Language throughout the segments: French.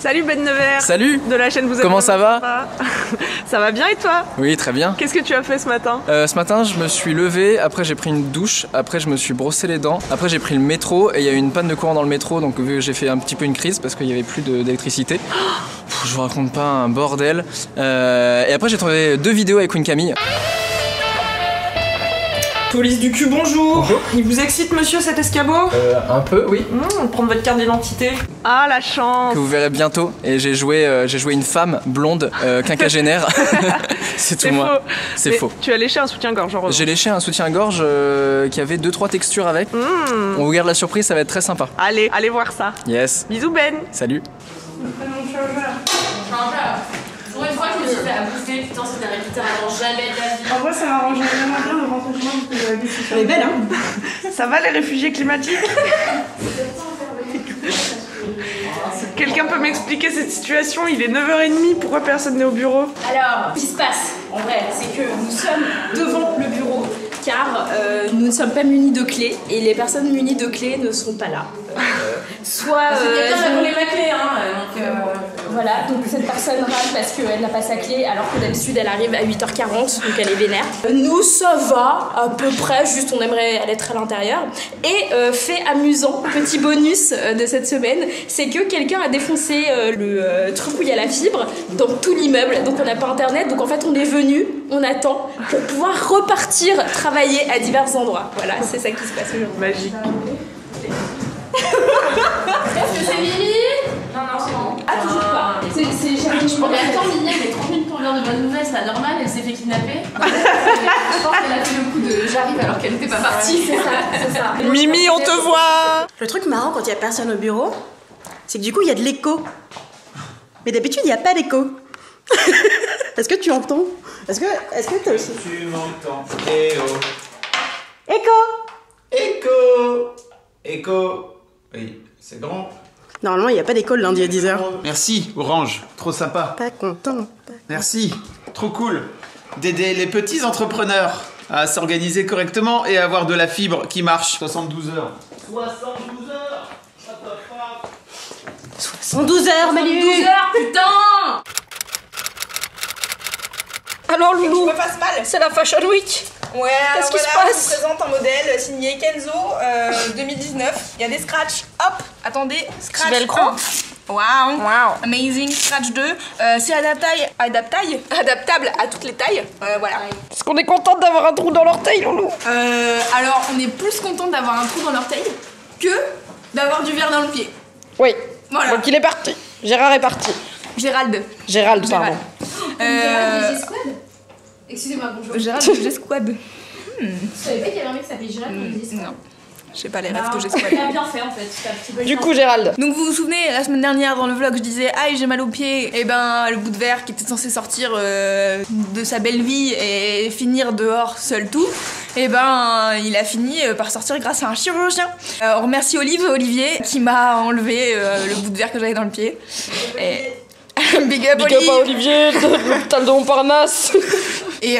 Salut Ben Nevers. Salut. De la chaîne Vous êtes Comment ça va? Ça va bien et toi? Oui, très bien. Qu'est-ce que tu as fait ce matin? Ce matin, je me suis levé, après j'ai pris une douche, après je me suis brossé les dents, après j'ai pris le métro et il y a eu une panne de courant dans le métro, donc j'ai fait un petit peu une crise parce qu'il n'y avait plus d'électricité. Je vous raconte pas, un bordel. Et après j'ai trouvé 2 vidéos avec une Camille. Police du cul, bonjour. Bonjour. Il vous excite, monsieur, cet escabeau? Un peu, oui. Prendre votre carte d'identité. Ah, la chance. Que vous verrez bientôt. Et j'ai joué une femme blonde, quinquagénaire. C'est tout moi. C'est faux. Tu as léché un soutien-gorge, en revanche. J'ai léché un soutien-gorge qui avait 2-3 textures avec. On vous garde la surprise, ça va être très sympa. Allez voir ça. Yes. Bisous Ben. Salut. Pour une fois, je me suis fait abouffer, putain, ça n'arrive littéralement jamais de la vie. En vrai, ça m'arrange vraiment bien de rentrer chez moi parce que j'avais vu. Elle est belle, hein? Ça va les réfugiés climatiques? Quelqu'un peut m'expliquer cette situation? Il est 9h30, pourquoi personne n'est au bureau? Alors, ce qui se passe, en vrai, c'est que nous sommes devant le bureau car nous ne sommes pas munis de clés et les personnes munies de clés ne sont pas là. Soit... quelqu'un a volé ma clé, hein, donc... Voilà, donc cette personne râle parce qu'elle n'a pas sa clé alors que d'habitude elle arrive à 8h40, donc elle est vénère. Nous, ça va à peu près, juste on aimerait aller être à l'intérieur. Et fait amusant, petit bonus de cette semaine, c'est que quelqu'un a défoncé le truc où il y a la fibre dans tout l'immeuble, donc on n'a pas internet, donc en fait on est venu, on attend pour pouvoir repartir travailler à divers endroits. Voilà, c'est ça qui se passe aujourd'hui. Magique. Est-ce que c'est Mimi? Non, c'est bon. Ah, toujours pas. C'est Mais attends, Mimi, elle est 30 minutes pour dire de bonnes nouvelles, c'est pas normal, elle s'est fait kidnapper. Je pense qu'elle a fait le coup de j'arrive alors qu'elle n'était pas partie. c'est ça. Mimi, on te voit. Le truc marrant quand il n'y a personne au bureau, c'est que du coup il y a de l'écho. Mais d'habitude il n'y a pas d'écho. Est-ce que tu entends? Est-ce que t'as aussi? Tu m'entends? Eh oh. Écho. Écho. Écho. Oui, c'est bon. Normalement il n'y a pas d'écho le lundi à 10h. Merci, Orange. Trop sympa. Pas content. Merci. Trop cool d'aider les petits entrepreneurs à s'organiser correctement et à avoir de la fibre qui marche. 72 heures. 72 heures. What the fuck? 112 heures, Manu. 12 heures, putain! Alors Loulou, Je me fasse mal. c'est la Fashion Week. Ouais, Qu'est-ce alors qui se voilà, passe? je vous présente un modèle signé Kenzo 2019. Il y a des scratchs. Hop, attendez, scratch velcro. 1. Waouh, amazing, scratch 2. C'est adaptable à toutes les tailles. Voilà. Est-ce qu'on est contente d'avoir un trou dans l'orteil, Loulou? Alors, on est plus content d'avoir un trou dans l'orteil que d'avoir du verre dans le pied. Oui. Voilà. Donc il est parti. Gérard est parti. Gérald. Gérald, pardon. Excusez-moi, bonjour. Gérald de G-Squad. Je savais pas qu'il y avait un mec qui s'appelait Gérald dans les Non. Je sais pas les rêves de G-Squad. Il a bien fait en fait. T'as un petit peu Du coup, Gérald. Donc vous vous souvenez, la semaine dernière dans le vlog, je disais aïe j'ai mal au pied. Et ben le bout de verre qui était censé sortir de sa belle vie et finir dehors seul tout, et ben il a fini par sortir grâce à un chirurgien. On remercie Olivier qui m'a enlevé le bout de verre que j'avais dans le pied. Et big up Big up à Olivier de l'hôpital de Montparnasse. Et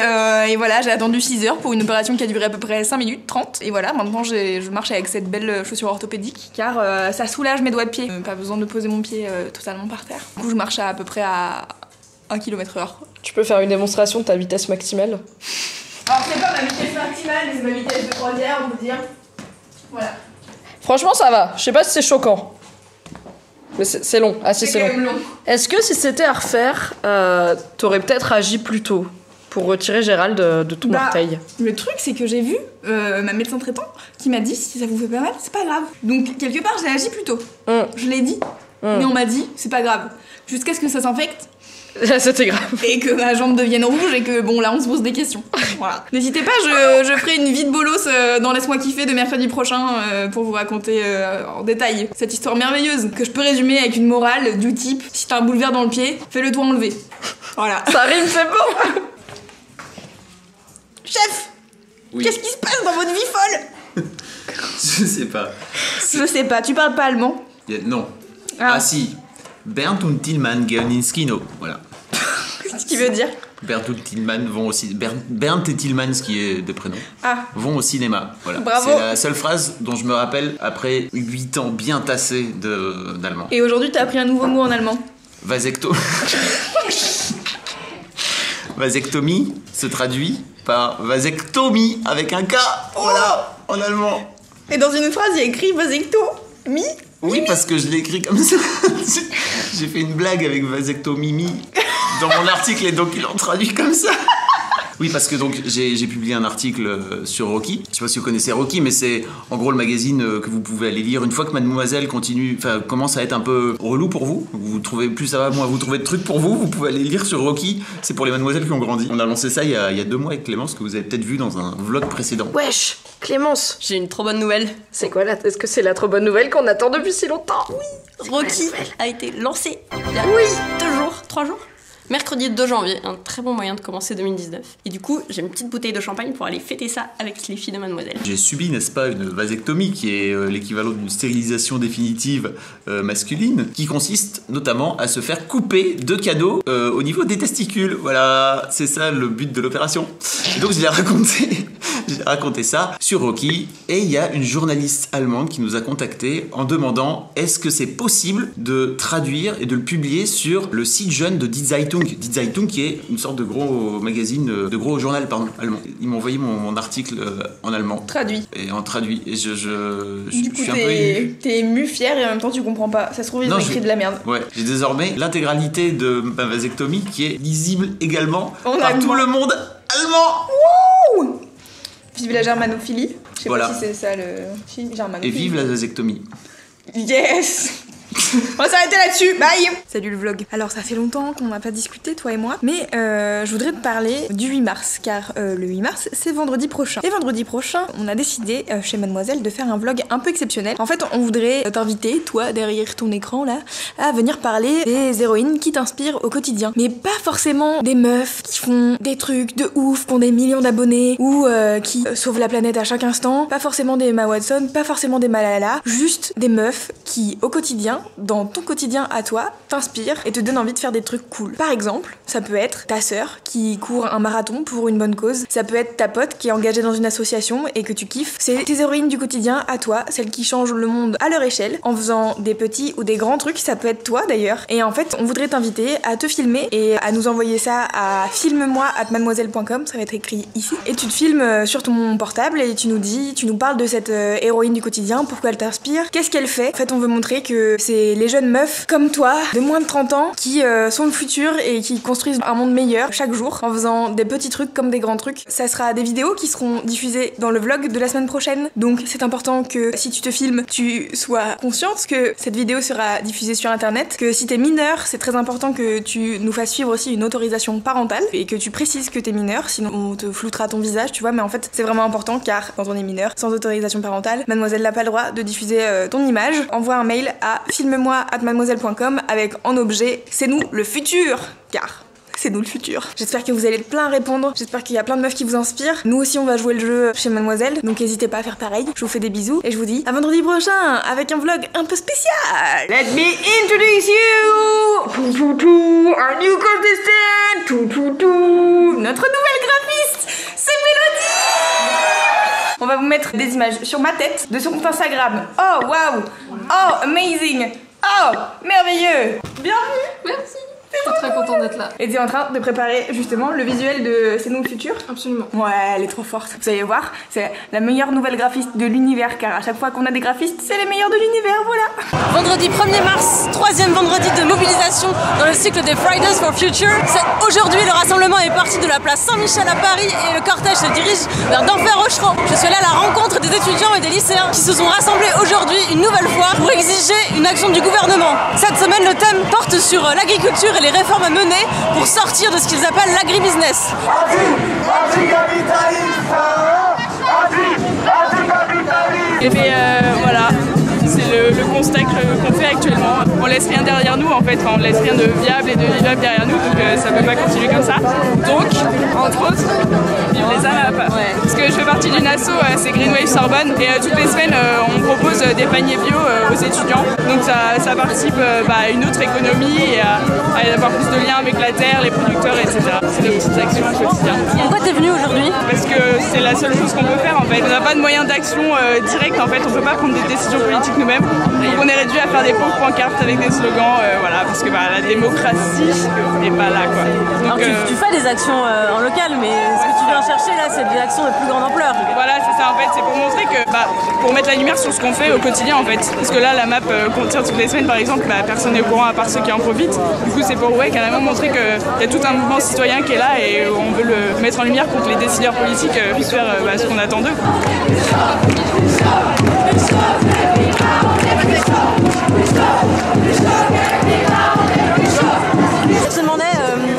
voilà, j'ai attendu 6 heures pour une opération qui a duré à peu près 5 minutes 30. Et voilà, maintenant je marche avec cette belle chaussure orthopédique car ça soulage mes doigts de pied. Pas besoin de poser mon pied totalement par terre. Du coup, je marche à peu près à 1 km/h. Tu peux faire une démonstration de ta vitesse maximale? Alors, c'est pas ma vitesse maximale, mais c'est ma vitesse de croisière, on peut dire. Voilà. Franchement, ça va. Je sais pas si c'est choquant. Mais c'est long. Ah si, c'est quand long. même long. Est-ce que si c'était à refaire, t'aurais peut-être agi plus tôt pour retirer Gérald de ton orteil? Le truc, c'est que j'ai vu ma médecin traitant qui m'a dit si ça vous fait pas mal, c'est pas grave. Donc, quelque part, j'ai agi plus tôt. Je l'ai dit, mais on m'a dit c'est pas grave. Jusqu'à ce que ça s'infecte. C'était grave. Et que ma jambe devienne rouge et que bon là on se pose des questions. Voilà. N'hésitez pas, je ferai une vie de bolos dans Laisse-moi kiffer de mercredi prochain pour vous raconter en détail cette histoire merveilleuse que je peux résumer avec une morale du type si t'as un bout de verre dans le pied, fais-le toi enlever. Voilà. Ça rime, c'est bon. Chef, Oui. qu'est-ce qui se passe dans votre vie folle? Je sais pas. Je sais pas, tu parles pas allemand? Non. Ah. Ah si. Bernd und Tillmann gehen ins Kino. Voilà. Qu'est-ce qu'il veut dire? Bernd et Tillmans vont aussi. Bernd et Tillmans, qui est des prénoms, vont au cinéma. Voilà. Bravo. C'est la seule phrase dont je me rappelle après 8 ans bien tassés d'allemand. Et aujourd'hui, t'as appris un nouveau mot en allemand. Vasectomie se traduit par vasectomie avec un K. Voilà, en allemand. Et dans une phrase, il y a écrit vasectomie. Oui, parce que je l'ai écrit comme ça. J'ai fait une blague avec vasectomie dans mon article et donc ils l'ont traduit comme ça. Oui, parce que donc j'ai publié un article sur Rocky. Je sais pas si vous connaissez Rocky, mais c'est en gros le magazine que vous pouvez aller lire une fois que Mademoiselle commence à être un peu relou pour vous. Vous trouvez plus ça va, moi vous trouvez de trucs pour vous pouvez aller lire sur Rocky. C'est pour les Mademoiselles qui ont grandi. On a lancé ça il y a 2 mois avec Clémence, que vous avez peut-être vu dans un vlog précédent. Wesh, Clémence, J'ai une trop bonne nouvelle. c'est quoi là? Est-ce que c'est la trop bonne nouvelle qu'on attend depuis si longtemps? Oui. Rocky a été lancé il y a 3 jours. Mercredi 2 janvier, un très bon moyen de commencer 2019. Et du coup, j'ai une petite bouteille de champagne pour aller fêter ça avec les filles de Mademoiselle. J'ai subi, n'est-ce pas, une vasectomie qui est l'équivalent d'une stérilisation définitive masculine, qui consiste notamment à se faire couper 2 canaux au niveau des testicules. Voilà, c'est ça le but de l'opération. Et donc j'ai raconté ça sur Rocky, et il y a une journaliste allemande qui nous a contactés en demandant est-ce que c'est possible de traduire et de le publier sur le site jeune de Die Zeitung. Die Zeitung qui est une sorte de gros magazine, de gros journal allemand. Ils m'ont envoyé mon article en allemand. Traduit. Et en traduit. Et je Du coup, suis un peu ému. t'es ému, fier et en même temps tu comprends pas. Ça se trouve, ils ont écrit de la merde. Ouais, j'ai désormais l'intégralité de ma vasectomie qui est lisible également En par allemand. tout le monde allemand. Vive la germanophilie. Je sais Voilà. pas si c'est ça le. Si, germanophilie. Et vive la vasectomie. Yes. On va s'arrêter là-dessus, bye. Salut le vlog. Alors ça fait longtemps qu'on n'a pas discuté toi et moi, mais je voudrais te parler du 8 mars, car le 8 mars c'est vendredi prochain. Et vendredi prochain, on a décidé chez Mademoiselle de faire un vlog un peu exceptionnel. En fait, on voudrait t'inviter, toi derrière ton écran là, à venir parler des héroïnes qui t'inspirent au quotidien. Mais pas forcément des meufs qui font des trucs de ouf, qui ont des millions d'abonnés, ou qui sauvent la planète à chaque instant. Pas forcément des Emma Watson, pas forcément des Malala, juste des meufs qui au quotidien, dans ton quotidien à toi, t'inspire et te donne envie de faire des trucs cool. Par exemple, ça peut être ta sœur qui court un marathon pour une bonne cause. Ça peut être ta pote qui est engagée dans une association et que tu kiffes. C'est tes héroïnes du quotidien à toi, celles qui changent le monde à leur échelle en faisant des petits ou des grands trucs. Ça peut être toi d'ailleurs. Et en fait, on voudrait t'inviter à te filmer et à nous envoyer ça à filme-moi@mademoiselle.com. Ça va être écrit ici. Et tu te filmes sur ton portable et tu nous parles de cette héroïne du quotidien, pourquoi elle t'inspire, qu'est-ce qu'elle fait. En fait, on veut montrer que c'est les jeunes meufs comme toi, de moins de 30 ans, qui sont le futur et qui construisent un monde meilleur chaque jour en faisant des petits trucs comme des grands trucs. Ça sera des vidéos qui seront diffusées dans le vlog de la semaine prochaine. Donc c'est important que si tu te filmes, tu sois consciente que cette vidéo sera diffusée sur internet, que si t'es mineur, c'est très important que tu nous fasses suivre aussi une autorisation parentale et que tu précises que t'es mineur, sinon on te floutera ton visage, tu vois, mais en fait c'est vraiment important car quand on est mineur, sans autorisation parentale, Mademoiselle n'a pas le droit de diffuser ton image. Envoie un mail à filme-moi@mademoiselle.com avec en objet c'est nous le futur, car c'est nous le futur. J'espère que vous allez être plein à répondre, j'espère qu'il y a plein de meufs qui vous inspirent. Nous aussi on va jouer le jeu chez Mademoiselle, donc n'hésitez pas à faire pareil. Je vous fais des bisous et je vous dis à vendredi prochain avec un vlog un peu spécial. Let me introduce you our new contestant, notre nouvelle graphiste, c'est Mélodie. On va vous mettre des images sur ma tête de son compte Instagram. Oh waouh, oh amazing, oh merveilleux. Bienvenue. Merci. Je suis très contente d'être là. Et tu es en train de préparer justement le visuel de C'est nous le futur. Absolument. Ouais, elle est trop forte. Vous allez voir, c'est la meilleure nouvelle graphiste de l'univers, car à chaque fois qu'on a des graphistes, c'est les meilleurs de l'univers, voilà. Vendredi 1er mars, 3e vendredi de mobilisation dans le cycle des Fridays for Future. Aujourd'hui, le rassemblement est parti de la place Saint-Michel à Paris et le cortège se dirige vers Denfert-Rochereau. Je suis allée à la rencontre des étudiants et des lycéens qui se sont rassemblés aujourd'hui une nouvelle fois pour exiger une action du gouvernement. Cette semaine, le thème porte sur l'agriculture et les réformes à mener pour sortir de ce qu'ils appellent l'agribusiness. Et bien voilà, c'est le le constat qu'on fait actuellement. On laisse rien derrière nous en fait, enfin, on laisse rien de viable et de vivable derrière nous, donc ça peut pas continuer comme ça. Donc, entre autres, les AMAP. Parce que je fais partie d'une asso, c'est Green Wave Sorbonne, et toutes les semaines on propose des paniers bio aux étudiants. Donc ça participe à une autre économie et à avoir plus de liens avec la terre, les producteurs, etc. C'est des petites actions au quotidien. Pourquoi t'es venue aujourd'hui? Parce que c'est la seule chose qu'on peut faire en fait. On n'a pas de moyen d'action direct en fait, on peut pas prendre des décisions politiques nous-mêmes. Donc on est réduit à faire des pauvres pancartes avec des slogans, voilà, parce que la démocratie n'est pas là quoi. Donc, alors tu fais des actions en local, mais ce que tu viens chercher là, c'est des actions de plus grande ampleur. Voilà, c'est ça en fait, c'est pour montrer que, pour mettre la lumière sur ce qu'on fait au quotidien en fait. Parce que là, la map qu'on tire toutes les semaines par exemple, personne n'est au courant à part ceux qui en profitent. Du coup, c'est pour carrément montrer qu'il y a tout un mouvement citoyen qui est là et on veut le mettre en lumière pour que les décideurs politiques puissent faire ce qu'on attend d'eux. Je te demandais,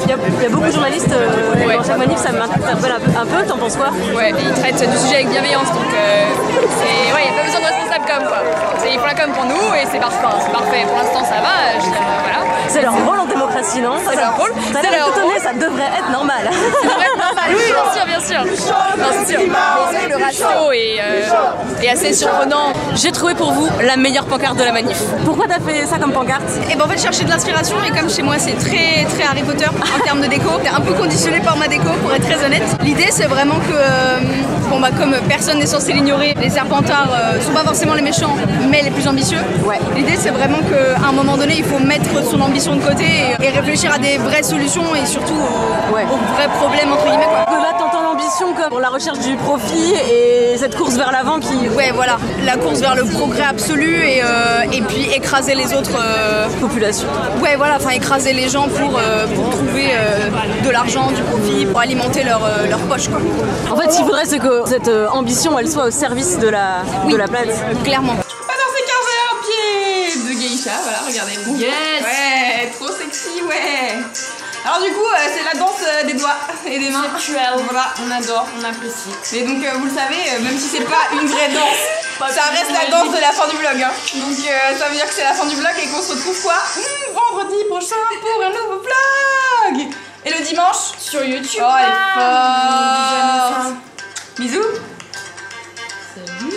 il y a beaucoup de journalistes dans chaque manif, ça m'interpelle un peu, t'en penses quoi? Ouais, ils traitent du sujet avec bienveillance, donc il n'y a pas besoin de responsable com quoi. Ils font la com pour nous et c'est parfait. Pour l'instant ça va, je dirais, voilà. C'est leur rôle en démocratie, non? C'est leur rôle. Ça a l'air étonné, ça devrait être normal. Ça devrait être normal, oui, bien sûr. Non, c'est sûr. Mais le ratio est assez surprenant. J'ai trouvé pour vous la meilleure pancarte de la manif. Pourquoi t'as fait ça comme pancarte? Et ben en fait, chercher de l'inspiration, et comme chez moi c'est très très Harry Potter en termes de déco, t'es un peu conditionné par ma déco pour être très honnête. L'idée c'est vraiment que, comme personne n'est censé l'ignorer, les Serpentards sont pas forcément les méchants, mais les plus ambitieux. Ouais. L'idée c'est vraiment qu'à un moment donné, il faut mettre son ambition de côté et réfléchir à des vraies solutions et surtout aux vrais problèmes entre guillemets quoi. Là t'entends l'ambition comme la recherche du profit et cette course vers l'avant qui... Ouais voilà, la course vers le progrès absolu et puis écraser les autres populations. Ouais voilà, enfin écraser les gens pour trouver de l'argent, du profit, pour alimenter leur poche quoi. En fait ce qu'il faudrait c'est que cette ambition elle soit au service de la planète. Clairement. C'est 15 pieds de geisha, voilà, regardez. Yes. Ouais, trop sexy, ouais. Alors du coup, c'est la danse des doigts et des mains. Voilà, on adore, on apprécie. Et donc, vous le savez, même si c'est pas une vraie danse, ça reste la danse de la fin du vlog. Hein. Donc, ça veut dire que c'est la fin du vlog et qu'on se retrouve quoi vendredi prochain pour un nouveau vlog. Et le dimanche Sur YouTube. Oh, elle est forte. Bisous. Salut.